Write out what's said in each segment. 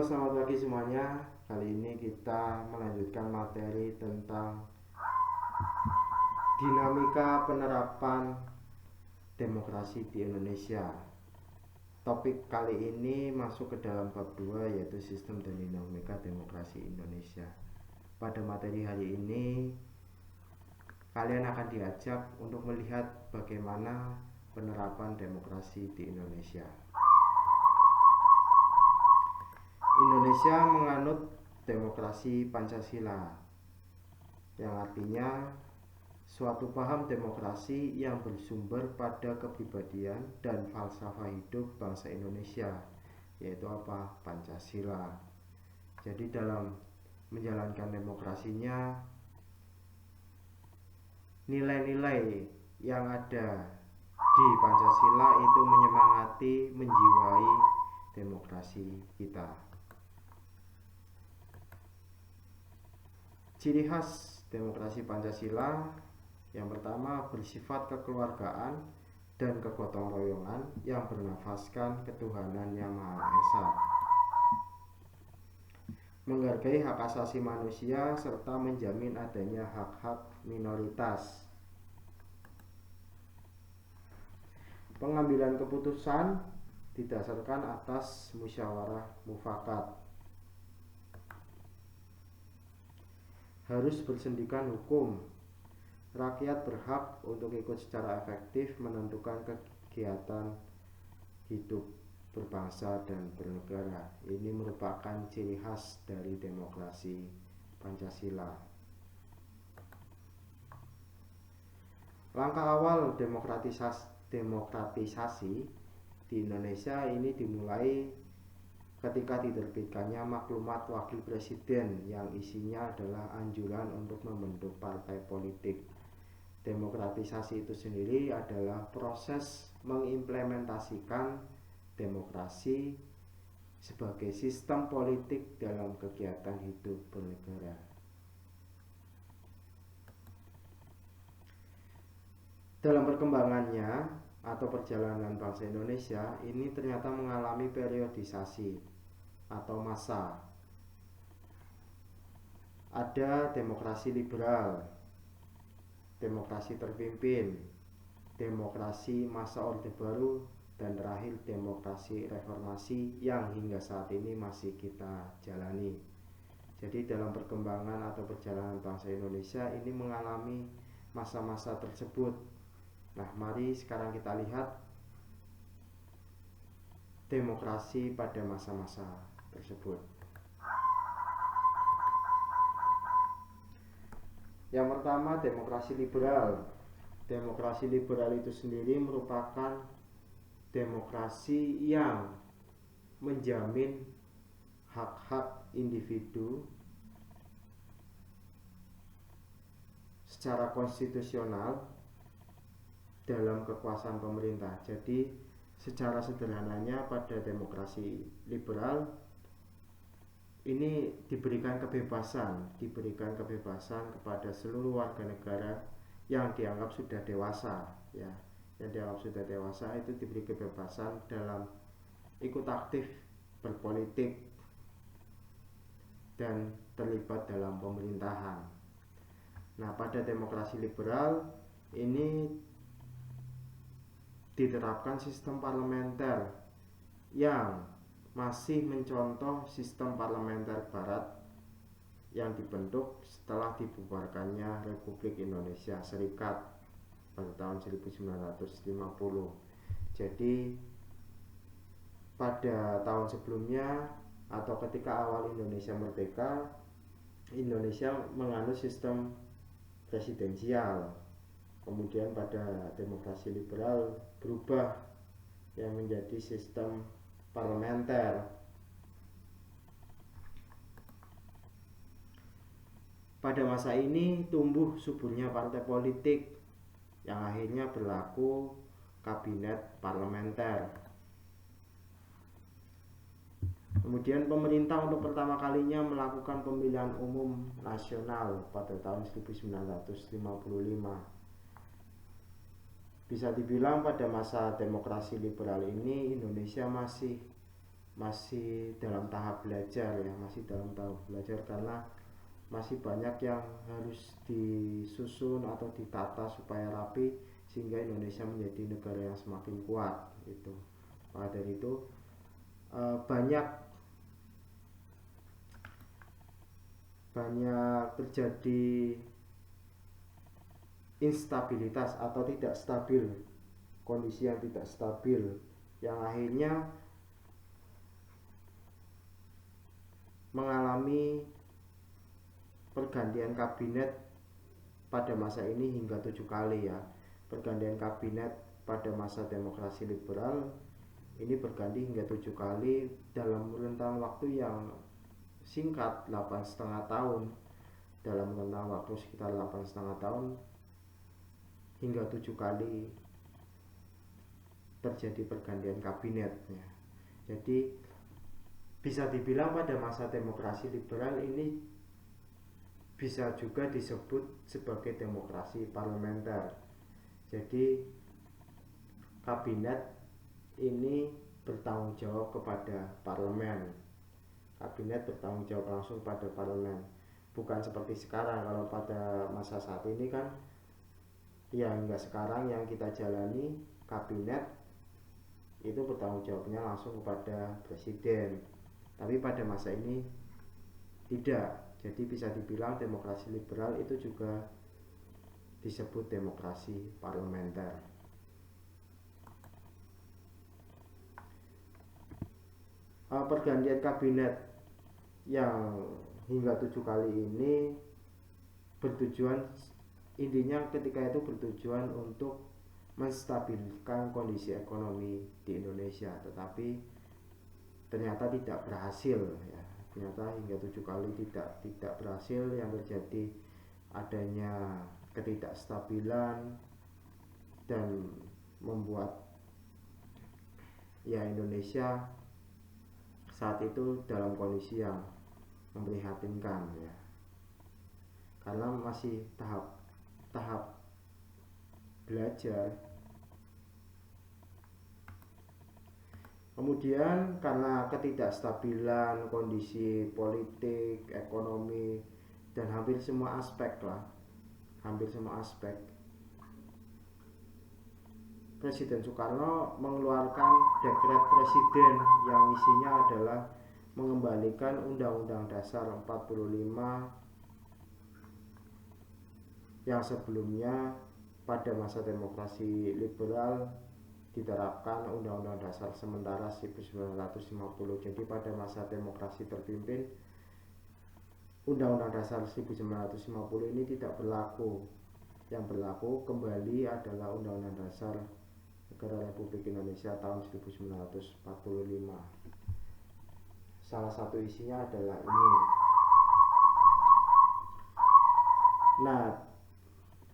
selamat pagi semuanya. Kali ini kita melanjutkan materi tentang dinamika penerapan demokrasi di Indonesia. Topik kali ini masuk ke dalam bab 2, yaitu sistem dan dinamika demokrasi Indonesia. Pada materi hari ini kalian akan diajak untuk melihat bagaimana penerapan demokrasi di Indonesia. Indonesia menganut demokrasi Pancasila, yang artinya suatu paham demokrasi yang bersumber pada kepribadian dan falsafah hidup bangsa Indonesia, yaitu apa? Pancasila. Jadi dalam menjalankan demokrasinya, nilai-nilai yang ada di Pancasila itu menyemangati, menjiwai demokrasi kita. Ciri khas demokrasi Pancasila yang pertama bersifat kekeluargaan dan kegotong royongan yang bernafaskan ketuhanan yang Maha Esa, menghargai hak asasi manusia serta menjamin adanya hak-hak minoritas. Pengambilan keputusan didasarkan atas musyawarah mufakat. Harus bersendikan hukum. Rakyat berhak untuk ikut secara efektif menentukan kegiatan hidup berbangsa dan bernegara. Ini merupakan ciri khas dari demokrasi Pancasila. Langkah awal demokratisasi di Indonesia ini dimulai ketika diterbitkannya maklumat wakil presiden yang isinya adalah anjuran untuk membentuk partai politik. Demokratisasi itu sendiri adalah proses mengimplementasikan demokrasi sebagai sistem politik dalam kegiatan hidup bernegara. Dalam perkembangannya atau perjalanan bangsa Indonesia ini ternyata mengalami periodisasi atau masa. Ada demokrasi liberal, demokrasi terpimpin, demokrasi masa Orde Baru, dan terakhir demokrasi reformasi yang hingga saat ini masih kita jalani. Jadi dalam perkembangan atau perjalanan bangsa Indonesia ini mengalami masa-masa tersebut. Nah, mari sekarang kita lihat demokrasi pada masa-masa tersebut. Yang pertama, demokrasi liberal. Demokrasi liberal itu sendiri merupakan demokrasi yang menjamin hak-hak individu secara konstitusional dalam kekuasaan pemerintah. Jadi secara sederhananya pada demokrasi liberal ini diberikan kebebasan kepada seluruh warga negara yang dianggap sudah dewasa, ya, yang dianggap sudah dewasa itu diberi kebebasan dalam ikut aktif berpolitik dan terlibat dalam pemerintahan. Nah, pada demokrasi liberal ini diterapkan sistem parlementer yang masih mencontoh sistem parlementer barat yang dibentuk setelah dibubarkannya Republik Indonesia Serikat pada tahun 1950. Jadi pada tahun sebelumnya atau ketika awal Indonesia merdeka, Indonesia menganut sistem presidensial. Kemudian pada demokrasi liberal berubah yang menjadi sistem parlementer. Pada masa ini tumbuh suburnya partai politik yang akhirnya berlaku kabinet parlementer. Kemudian pemerintah untuk pertama kalinya melakukan pemilihan umum nasional pada tahun 1955. Bisa dibilang pada masa demokrasi liberal ini Indonesia masih masih dalam tahap belajar ya, masih dalam tahap belajar karena masih banyak yang harus disusun atau ditata supaya rapi sehingga Indonesia menjadi negara yang semakin kuat itu. Maka dari itu banyak terjadi instabilitas atau tidak stabil, kondisi yang tidak stabil yang akhirnya mengalami pergantian kabinet pada masa ini hingga 7 kali ya. Pergantian kabinet pada masa demokrasi liberal ini berganti hingga 7 kali dalam rentang waktu yang singkat, 8,5 tahun. Dalam rentang waktu sekitar 8,5 tahun hingga 7 kali terjadi pergantian kabinet ya. Jadi bisa dibilang pada masa demokrasi liberal ini bisa juga disebut sebagai demokrasi parlementer. Jadi kabinet ini bertanggung jawab kepada parlemen. Kabinet bertanggung jawab langsung pada parlemen. Bukan seperti sekarang. Kalau pada masa saat ini kan ya enggak, sekarang yang kita jalani kabinet itu bertanggung jawabnya langsung kepada presiden. Tapi pada masa ini tidak. Jadi bisa dibilang demokrasi liberal itu juga disebut demokrasi parlementer. Pergantian kabinet yang hingga 7 kali ini bertujuan, intinya ketika itu bertujuan untuk menstabilkan kondisi ekonomi di Indonesia, tetapi ternyata tidak berhasil ya. Ternyata hingga 7 kali tidak berhasil. Yang terjadi adanya ketidakstabilan dan membuat ya Indonesia saat itu dalam kondisi yang memprihatinkan ya, karena masih tahap belajar. Kemudian karena ketidakstabilan kondisi politik, ekonomi, dan hampir semua aspek, Presiden Soekarno mengeluarkan dekret presiden yang isinya adalah mengembalikan Undang-Undang Dasar 45 yang sebelumnya pada masa demokrasi liberal diterapkan Undang-Undang Dasar sementara 1950. Jadi pada masa demokrasi terpimpin Undang-Undang Dasar 1950 ini tidak berlaku. Yang berlaku kembali adalah Undang-Undang Dasar Negara Republik Indonesia tahun 1945. Salah satu isinya adalah ini. Nah,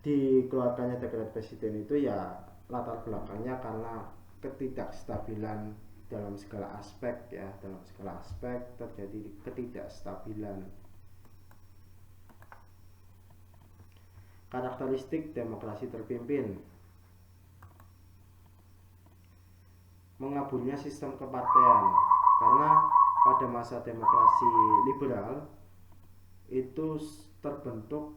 dikeluarkannya dekret presiden itu ya latar belakangnya karena ketidakstabilan dalam segala aspek ya, dalam segala aspek terjadi ketidakstabilan. Karakteristik demokrasi terpimpin: mengaburnya sistem kepartean, karena pada masa demokrasi liberal itu terbentuk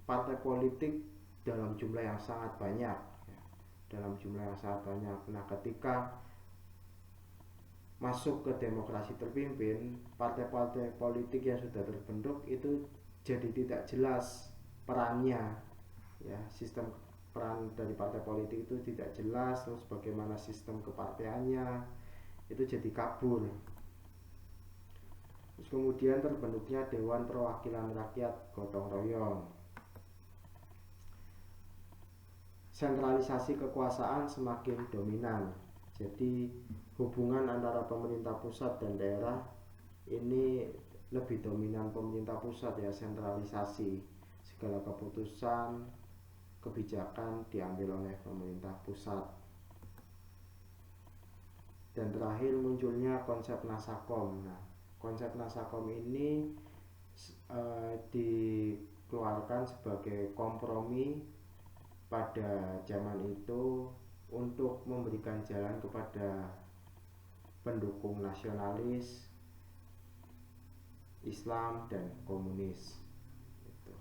partai politik dalam jumlah yang sangat banyak ya, Nah, ketika masuk ke demokrasi terpimpin, partai-partai politik yang sudah terbentuk itu jadi tidak jelas perannya ya, sistem peran dari partai politik itu tidak jelas, terus bagaimana sistem keparteannya itu jadi kabur. Terus kemudian terbentuknya Dewan Perwakilan Rakyat gotong royong. Sentralisasi kekuasaan semakin dominan. Jadi hubungan antara pemerintah pusat dan daerah ini lebih dominan pemerintah pusat ya, sentralisasi. Segala keputusan, kebijakan diambil oleh pemerintah pusat. Dan terakhir munculnya konsep Nasakom. Nah, konsep Nasakom ini dikeluarkan sebagai kompromi pada zaman itu untuk memberikan jalan kepada pendukung nasionalis, Islam, dan komunis. Gitu.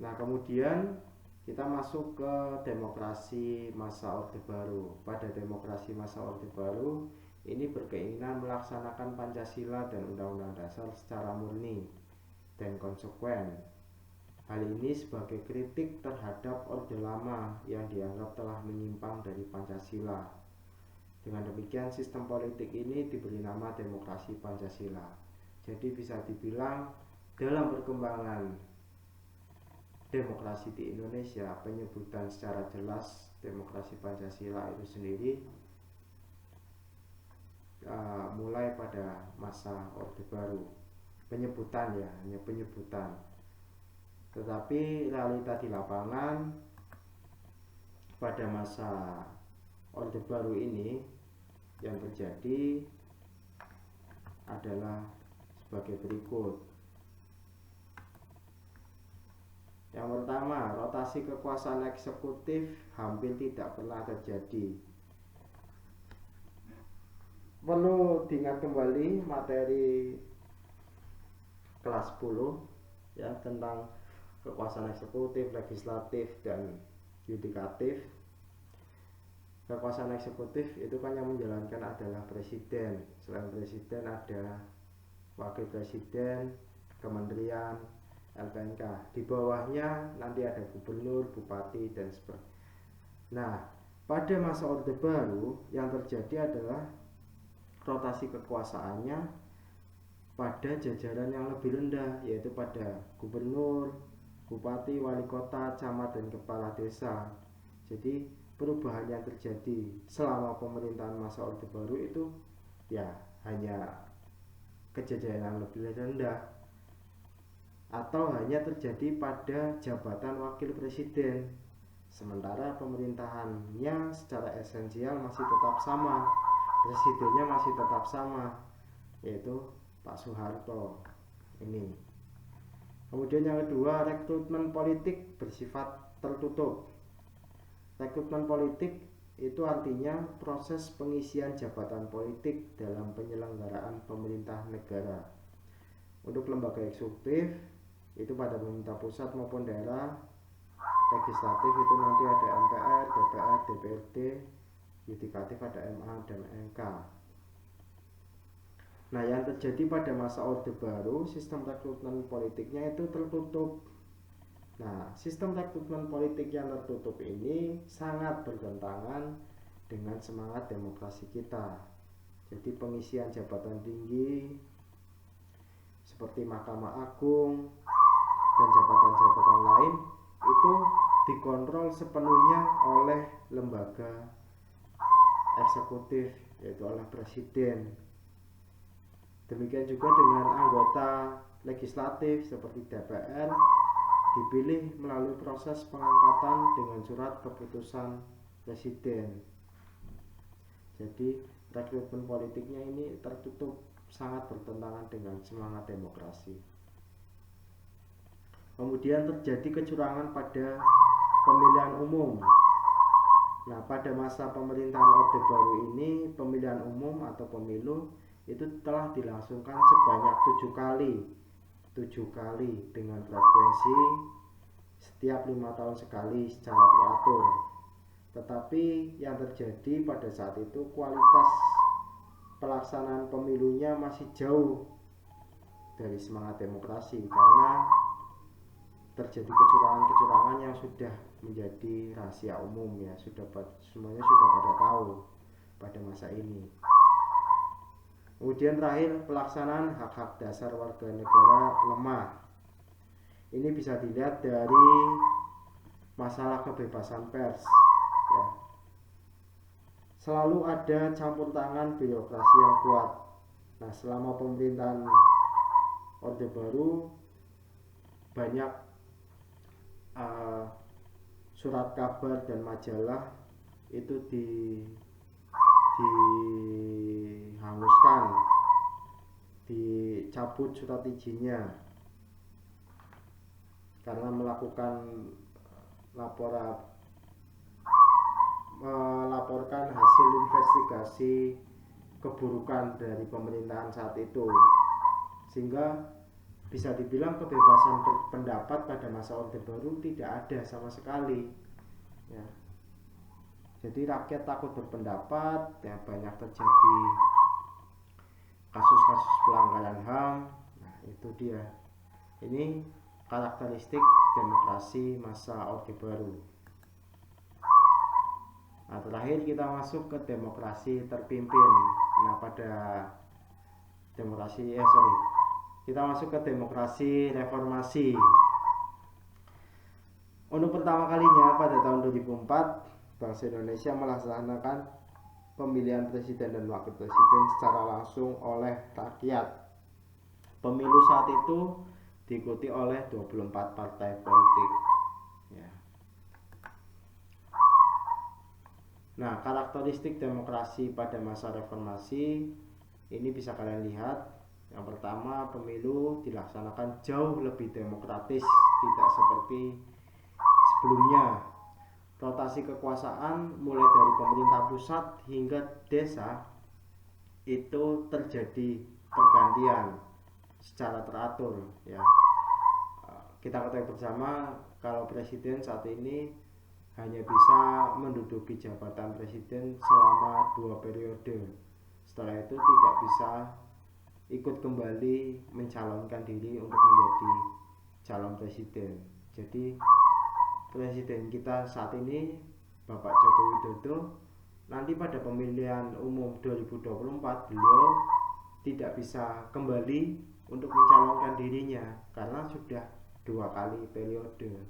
Nah, kemudian kita masuk ke demokrasi masa Orde Baru. Pada demokrasi masa Orde Baru ini berkeinginan melaksanakan Pancasila dan Undang-Undang Dasar secara murni dan konsekuen. Hal ini sebagai kritik terhadap Orde Lama yang dianggap telah menyimpang dari Pancasila. Dengan demikian sistem politik ini diberi nama demokrasi Pancasila. Jadi bisa dibilang dalam perkembangan demokrasi di Indonesia, penyebutan secara jelas demokrasi Pancasila itu sendiri mulai pada masa Orde Baru. Penyebutan ya, hanya penyebutan. Tetapi realita di lapangan pada masa Orde Baru ini yang terjadi adalah sebagai berikut. Yang pertama, rotasi kekuasaan eksekutif hampir tidak pernah terjadi. Perlu diingat kembali materi kelas 10 ya, tentang kekuasaan eksekutif, legislatif, dan yudikatif. Kekuasaan eksekutif itu kan yang menjalankan adalah presiden. Selain presiden ada wakil presiden, kementerian, LPNK. Di bawahnya nanti ada gubernur, bupati, dan sebagainya. Nah, pada masa Orde Baru yang terjadi adalah rotasi kekuasaannya pada jajaran yang lebih rendah, yaitu pada gubernur, bupati, wali kota, camat, dan kepala desa. Jadi perubahan yang terjadi selama pemerintahan masa Orde Baru itu ya hanya kejajaran yang lebih rendah, atau hanya terjadi pada jabatan wakil presiden, sementara pemerintahannya secara esensial masih tetap sama, presidennya masih tetap sama, yaitu Pak Soeharto ini. Kemudian yang kedua, rekrutmen politik bersifat tertutup. Rekrutmen politik itu artinya proses pengisian jabatan politik dalam penyelenggaraan pemerintah negara. Untuk lembaga eksekutif itu pada pemerintah pusat maupun daerah, legislatif itu nanti ada MPR, DPR, DPRD, yudikatif ada MA dan MK. Nah, yang terjadi pada masa Orde Baru, sistem rekrutmen politiknya itu tertutup. Nah, sistem rekrutmen politik yang tertutup ini sangat bertentangan dengan semangat demokrasi kita. Jadi pengisian jabatan tinggi seperti Mahkamah Agung dan jabatan-jabatan lain itu dikontrol sepenuhnya oleh lembaga eksekutif, yaitu oleh presiden. Demikian juga dengan anggota legislatif seperti DPR dipilih melalui proses pengangkatan dengan surat keputusan presiden. Jadi rekrutmen politiknya ini tertutup, sangat bertentangan dengan semangat demokrasi. Kemudian terjadi kecurangan pada pemilihan umum. Nah, pada masa pemerintahan Orde Baru ini, pemilihan umum atau pemilu itu telah dilangsungkan sebanyak 7 kali dengan frekuensi setiap 5 tahun sekali secara teratur. Tetapi yang terjadi pada saat itu kualitas pelaksanaan pemilunya masih jauh dari semangat demokrasi karena terjadi kecurangan-kecurangan yang sudah menjadi rahasia umum ya, semuanya sudah pada tahu pada masa ini. Kemudian terakhir, pelaksanaan hak-hak dasar warga negara lemah. Ini bisa dilihat dari masalah kebebasan pers ya. Selalu ada campur tangan birokrasi yang kuat. Nah, selama pemerintahan Orde Baru banyak surat kabar dan majalah itu dihanguskan, dicabut surat izinnya karena melakukan melaporkan hasil investigasi keburukan dari pemerintahan saat itu, sehingga bisa dibilang kebebasan berpendapat pada masa Orde Baru tidak ada sama sekali ya. Jadi rakyat takut berpendapat ya, banyak terjadi kasus-kasus pelanggaran HAM. Nah itu dia, ini karakteristik demokrasi masa Orde Baru. Nah terakhir kita masuk ke demokrasi terpimpin. Nah pada kita masuk ke demokrasi reformasi. Untuk pertama kalinya pada tahun 2004 bangsa Indonesia melaksanakan pemilihan presiden dan wakil presiden secara langsung oleh rakyat. Pemilu saat itu diikuti oleh 24 partai politik ya. Nah karakteristik demokrasi pada masa reformasi ini bisa kalian lihat. Yang pertama, pemilu dilaksanakan jauh lebih demokratis, tidak seperti sebelumnya. Rotasi kekuasaan mulai dari pemerintah pusat hingga desa itu terjadi pergantian secara teratur ya. Kita ketahui bersama kalau presiden saat ini hanya bisa menduduki jabatan presiden selama 2 periode. Setelah itu tidak bisa ikut kembali mencalonkan diri untuk menjadi calon presiden. Jadi presiden kita saat ini Bapak Joko Widodo nanti pada pemilihan umum 2024 beliau tidak bisa kembali untuk mencalonkan dirinya karena sudah 2 kali periode.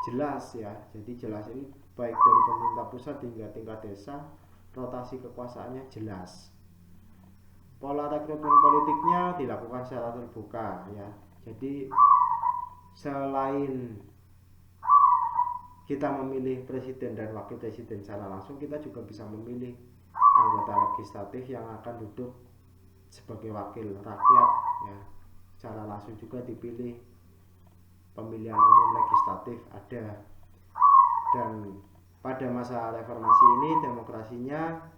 Jelas ya, jadi jelas ini baik dari pemerintah pusat hingga tingkat desa rotasi kekuasaannya jelas. Pola rekrutmen politiknya dilakukan secara terbuka ya. Jadi selain kita memilih presiden dan wakil presiden secara langsung, kita juga bisa memilih anggota legislatif yang akan duduk sebagai wakil rakyat ya. Secara langsung juga dipilih. Pemilihan umum legislatif ada. Dan pada masa reformasi ini demokrasinya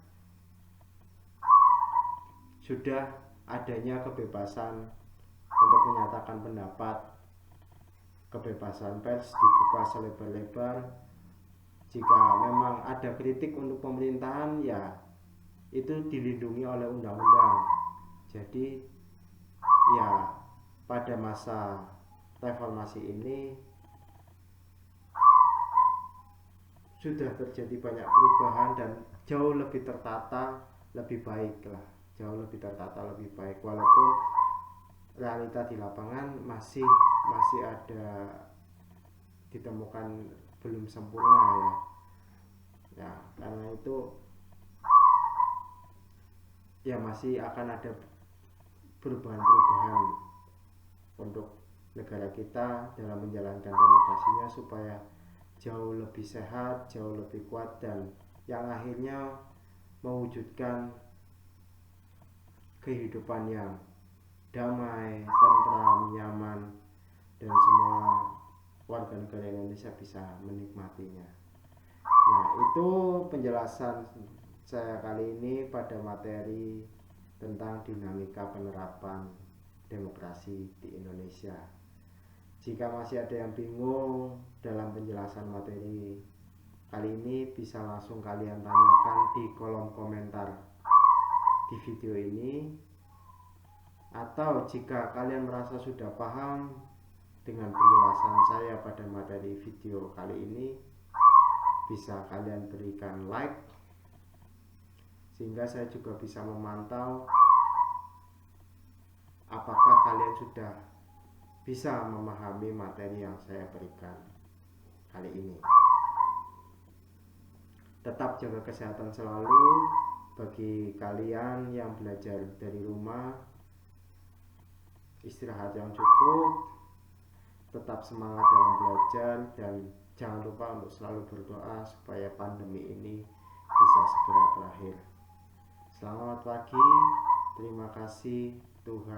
sudah adanya kebebasan untuk menyatakan pendapat, kebebasan pers dibuka selebar-lebar. Jika memang ada kritik untuk pemerintahan ya itu dilindungi oleh undang-undang. Jadi ya pada masa reformasi ini sudah terjadi banyak perubahan dan jauh lebih tertata, lebih baik lah. Jauh lebih tertata, lebih baik, walaupun realita di lapangan masih ada ditemukan belum sempurna ya. Ya, karena itu ya masih akan ada perubahan-perubahan untuk negara kita dalam menjalankan demokrasinya supaya jauh lebih sehat, jauh lebih kuat dan yang akhirnya mewujudkan kehidupan yang damai, tentram, nyaman dan semua warga negara Indonesia bisa menikmatinya. Nah, itu penjelasan saya kali ini pada materi tentang dinamika penerapan demokrasi di Indonesia. Jika masih ada yang bingung dalam penjelasan materi kali ini, bisa langsung kalian tanyakan di kolom komentar di video ini, atau jika kalian merasa sudah paham dengan penjelasan saya pada materi video kali ini, bisa kalian berikan like sehingga saya juga bisa memantau apakah kalian sudah bisa memahami materi yang saya berikan kali ini. Tetap jaga kesehatan selalu. Bagi kalian yang belajar dari rumah, istirahat yang cukup, tetap semangat dalam belajar, dan jangan lupa untuk selalu berdoa supaya pandemi ini bisa segera berakhir. Selamat pagi, terima kasih Tuhan.